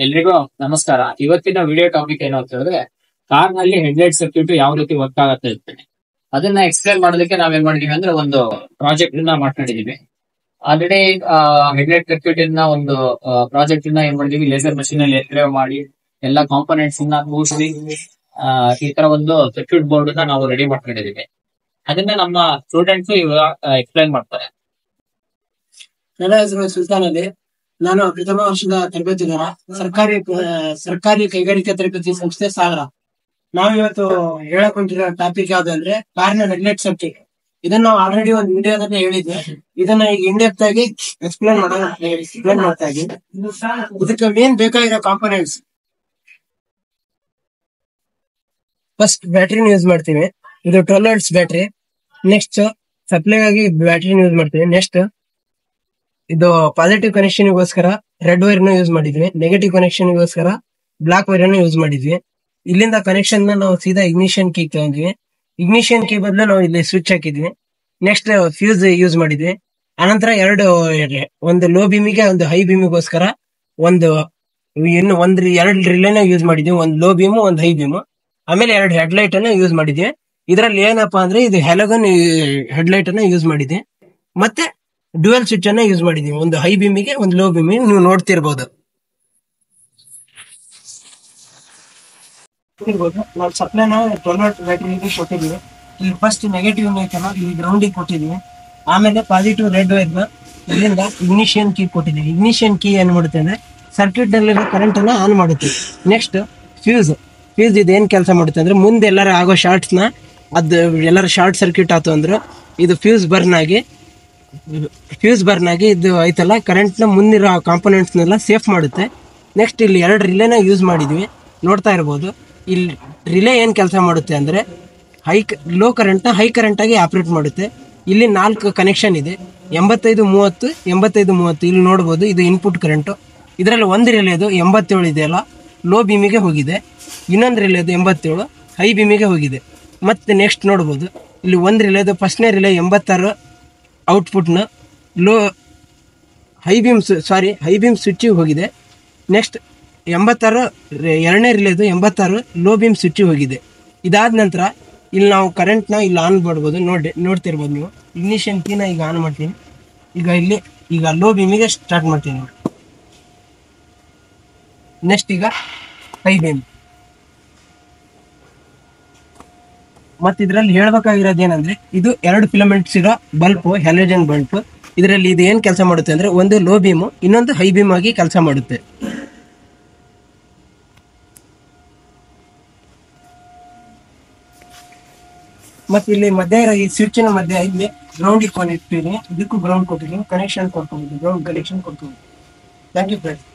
ಎಲ್ರಿಗೂ ನಮಸ್ಕಾರ. ಇವತ್ತಿನ ವಿಡಿಯೋ ಟಾಪಿಕ್ ಏನು ಅಂತ ಹೇಳಿದ್ರೆ, ಕಾರ್ ನಲ್ಲಿ ಹೆಡ್ಲೈಟ್ ಸರ್ಕ್ಯೂಟ್ ಯಾವ ರೀತಿ ವರ್ಕ್ ಆಗತ್ತೆ ಅಂತ ಅದನ್ನ ಎಕ್ಸ್ಪ್ಲೇನ್ ಮಾಡೋದಕ್ಕೆ ನಾವೇನ್ ಮಾಡಿದೀವಿ ಅಂದ್ರೆ ಒಂದು ಪ್ರಾಜೆಕ್ಟ್ ನ ಮಾಡ್ಕೊಂಡಿದೀವಿ. ಆಲ್ರೆಡಿ ಹೆಡ್ಲೈಟ್ ಸರ್ಕ್ಯೂಟ್ ಇಂದ ಒಂದು ಪ್ರಾಜೆಕ್ಟ್ ಇಂದ ಏನ್ ಮಾಡಿದೀವಿ, ಲೇಸರ್ ಮಷೀನ್ ಅಲ್ಲಿ ಎನ್ಗ್ರೇವ್ ಮಾಡಿ ಎಲ್ಲಾ ಕಾಂಪೋನೆಂಟ್ಸ್ ನ ಕೂಡಿಸಿ ಈ ತರ ಒಂದು ಸರ್ಕ್ಯೂಟ್ ಬೋರ್ಡ್ ನ ನಾವು ರೆಡಿ ಮಾಡ್ಕೊಂಡಿದೀವಿ. ಅದನ್ನ ನಮ್ಮ ಸ್ಟೂಡೆಂಟ್ಸ್ ಇವಾಗ ಎಕ್ಸ್ಪ್ಲೈನ್ ಮಾಡ್ತಾರೆ. ನನ್ನ ಹೆಸರು ಸುಲ್ತಾನ್ ಅಲಿ. ನಾನು ಪ್ರಥಮ ವರ್ಷದ ತರಬೇತಿದಾರ, ಸರ್ಕಾರಿ ಕೈಗಾರಿಕಾ ತರಬೇತಿ ಸಂಸ್ಥೆ ಸಾಗರ. ನಾವಿವತ್ತು ಹೇಳಕ್ ಹೊಂಟಿರೋ ಟಾಪಿಕ್ ಯಾವ್ದು ಅಂದ್ರೆ ಕಾರ್ನ ಹೆಡ್ಲೈಟ್ ಸರ್ಕ್ಯೂಟ್. ಇದನ್ನ ನಾವು ಆಲ್ರೆಡಿ ಒಂದು ವಿಡಿಯೋದಲ್ಲಿ ಹೇಳಿದ್ವಿ. ಇದನ್ನ ಈಗ ಇಂಡೆಪ್ತ್ ಆಗಿ ಎಕ್ಸ್ಪ್ಲೇನ್ ಮಾಡ್ತಾ ಇದ್ದೀವಿ. ಇದಕ್ಕೆ ಮೇನ್ ಬೇಕಾಗಿರೋ ಕಾಂಪೋನೆಂಟ್ಸ್, ಫಸ್ಟ್ ಬ್ಯಾಟ್ರಿನ ಯೂಸ್ ಮಾಡ್ತೀವಿ. ಇದು 12 volts ಬ್ಯಾಟ್ರಿ. ನೆಕ್ಸ್ಟ್ ಸಪ್ಲೈ ಆಗಿ ಬ್ಯಾಟ್ರಿನ ಯೂಸ್ ಮಾಡ್ತೀವಿ. ನೆಕ್ಸ್ಟ್ ಇದು ಪಾಸಿಟಿವ್ ಕನೆಕ್ಷನ್ ಗೋಸ್ಕರ ರೆಡ್ ವೈರ್ ನ ಯೂಸ್ ಮಾಡಿದ್ವಿ. ನೆಗೆಟಿವ್ ಕನೆಕ್ಷನ್ ಗೋಸ್ಕರ ಬ್ಲಾಕ್ ವೈರ್ ನ ಯೂಸ್ ಮಾಡಿದ್ವಿ. ಇಲ್ಲಿಂದ ಕನೆಕ್ಷನ್ ನಾವು ಸೀದಾ ಇಗ್ನಿಷನ್ ಕೀ ತಗೊಂಡ್ವಿ. ಇಗ್ನಿಷನ್ ಕೀ ಬದಲು ನಾವು ಇಲ್ಲಿ ಸ್ವಿಚ್ ಹಾಕಿದ್ವಿ. ನೆಕ್ಸ್ಟ್ ಫ್ಯೂಸ್ ಯೂಸ್ ಮಾಡಿದ್ವಿ. ಅನಂತರ ಒಂದು ಲೋ ಬೀಮಿಗೆ ಒಂದು ಹೈ ಬೀಮಿಗೋಸ್ಕರ ಎರಡು ರಿಲೇನ ಯೂಸ್ ಮಾಡಿದ್ವಿ. ಒಂದು ಲೋ ಬೀಮು, ಒಂದು ಹೈ ಬೀಮು. ಆಮೇಲೆ 2 ಹೆಡ್ಲೈಟ್ ಅನ್ನ ಯೂಸ್ ಮಾಡಿದ್ವಿ. ಇದರಲ್ಲಿ ಏನಪ್ಪಾ ಅಂದ್ರೆ ಇದು ಹೆಲಗನ್ ಹೆಡ್ಲೈಟ್ ಅನ್ನ ಯೂಸ್ ಮಾಡಿದ್ವಿ. ಮತ್ತೆ ಡ್ಯುಯಲ್ ಸ್ವಿಚ್ ಅನ್ನ ಯೂಸ್ ಮಾಡಿದೀವಿ, ಒಂದು ಹೈ ಬೀಮಿಗೆ ಒಂದು ಲೋ ಬೀಮಿಗೆ. ನೀವು ನೋಡ್ತಿರ್ಬೋದು. ನಾವು ಸಪ್ಲೈನ 12 volt ಬ್ಯಾಟ್ರಿಗೆ ಕೊಟ್ಟಿದೀವಿ. ಇಲ್ಲಿ ಫಸ್ಟ್ ನೆಗೆಟಿವ್ ಐತಲ್ಲ, ಇಲ್ಲಿ ಗ್ರೌಂಡಿಗೆ ಕೊಟ್ಟಿದೀವಿ. ಆಮೇಲೆ ಪಾಸಿಟಿವ್ ರೆಡ್ ವೈರ್ ನ ಇಲ್ಲಿಂದ ಇಗ್ನಿಷಿಯನ್ ಕೀ ಕೊಟ್ಟಿದೀವಿ. ಇಗ್ನಿಷಿಯನ್ ಕೀ ಏನ್ ಮಾಡುತ್ತೆ ಅಂದ್ರೆ ಸರ್ಕ್ಯೂಟ್ ನಲ್ಲಿರೋ ಕರೆಂಟ್ ಅನ್ನ ಆನ್ ಮಾಡುತ್ತೆ. ನೆಕ್ಸ್ಟ್ ಫ್ಯೂಸ್ ಇದೇನ್ ಕೆಲಸ ಮಾಡುತ್ತೆ ಅಂದ್ರೆ ಮುಂದೆ ಎಲ್ಲರ ಆಗೋ ಶಾರ್ಟ್ಸ್ ನ ಎಲ್ಲರ ಶಾರ್ಟ್ ಸರ್ಕ್ಯೂಟ್ ಆಯ್ತು ಅಂದ್ರೆ ಇದು ಫ್ಯೂಸ್ ಬರ್ನ್ ಆಗಿ ಇದು ಐತಲ್ಲ ಕರೆಂಟ್ ನ ಮುಂದಿರೋ ಕಾಂಪೋನೆಂಟ್ಸ್ ನೆಲ್ಲ ಸೇಫ್ ಮಾಡುತ್ತೆ. ನೆಕ್ಸ್ಟ್ ಇಲ್ಲಿ 2 ರಿಲೇನ ಯೂಸ್ ಮಾಡಿದ್ವಿ, ನೋಡ್ತಾ ಇರ್ಬೋದು. ಇಲ್ಲಿ ರಿಲೇ ಏನ್ ಕೆಲಸ ಮಾಡುತ್ತೆ ಅಂದ್ರೆ ಲೋ ಕರೆಂಟ್ ನ ಹೈ ಕರೆಂಟ್ ಆಗಿ ಆಪರೇಟ್ ಮಾಡುತ್ತೆ. ಇಲ್ಲಿ 4 ಕನೆಕ್ಷನ್ ಇದೆ, 85-30, 85-30. ಇಲ್ಲಿ ನೋಡ್ಬೋದು, ಇದು ಇನ್ಪುಟ್ ಕರೆಂಟ್. ಇದರಲ್ಲಿ ಒಂದು ರಿಲೇದು 87 ಇದೆಯಲ್ಲ, ಲೋ ಬೀಮಿಗೆ ಹೋಗಿದೆ. ಇನ್ನೊಂದು ರಿಲೇದು 87 ಹೈ ಬೀಮಿಗೆ ಹೋಗಿದೆ. ಮತ್ತೆ ನೆಕ್ಸ್ಟ್ ನೋಡ್ಬೋದು, ಇಲ್ಲಿ ಒಂದು ರಿಲೇದು ಫಸ್ಟ್ನೇ ರಿಲೇ 86 ಔಟ್ಪುಟ್ನ ಹೈ ಬೀಮ್ ಸ್ವಿಚ್ಚಿಗೆ ಹೋಗಿದೆ. ನೆಕ್ಸ್ಟ್ 86 ಎರಡನೇ ರಿಲೇದು 86 ಲೋ ಬೀಮ್ ಸ್ವಿಚ್ಚಿಗೆ ಹೋಗಿದೆ. ಇದಾದ ನಂತರ ಇಲ್ಲಿ ನಾವು ಕರೆಂಟ್ನ ಇಲ್ಲಿ ಆನ್ ಮಾಡ್ಬೋದು. ನೋಡ್ತಿರ್ಬೋದು ನೀವು. ಇಗ್ನಿಷನ್ ಕೀನ ಈಗ ಆನ್ ಮಾಡ್ತೀನಿ. ಈಗ ಲೋ ಬೀಮಿಗೆ ಸ್ಟಾರ್ಟ್ ಮಾಡ್ತೀನಿ ನೋಡಿ. ನೆಕ್ಸ್ಟ್ ಈಗ ಹೈ ಬೀಮ್. ಮತ್ತೆ ಇದರಲ್ಲಿ ಹೇಳ್ಬೇಕಾಗಿರೋದು ಏನಂದ್ರೆ ಇದು 2 ಫಿಲಮೆಂಟ್ಸ್ ಇರೋ ಬಲ್ಪ್, ಹ್ಯಾಲೋಜನ್ ಬಲ್ಪ್. ಇದರಲ್ಲಿ ಇದು ಏನ್ ಕೆಲಸ ಮಾಡುತ್ತೆ ಅಂದ್ರೆ ಒಂದು ಲೋ ಬೀಮು, ಇನ್ನೊಂದು ಹೈ ಬೀಮ್ ಆಗಿ ಕೆಲಸ ಮಾಡುತ್ತೆ. ಮತ್ತೆ ಇಲ್ಲಿ ಮಧ್ಯ ಇರೋ ಈ ಸ್ವಿಚ್ ನ ಮಧ್ಯ ಇಲ್ಲಿ ಗ್ರೌಂಡ್ ಇಟ್ಕೊಂಡಿರ್ತೀನಿ. ಇದಕ್ಕೂ ಗ್ರೌಂಡ್ ಕೊಟ್ಟಿದ್ದೀನಿ, ಕನೆಕ್ಷನ್ ಕೊಡ್ತೀನಿ, ಗ್ರೌಂಡ್ ಕನೆಕ್ಷನ್ ಕೊಡ್ತೀನಿ. Thank you friends.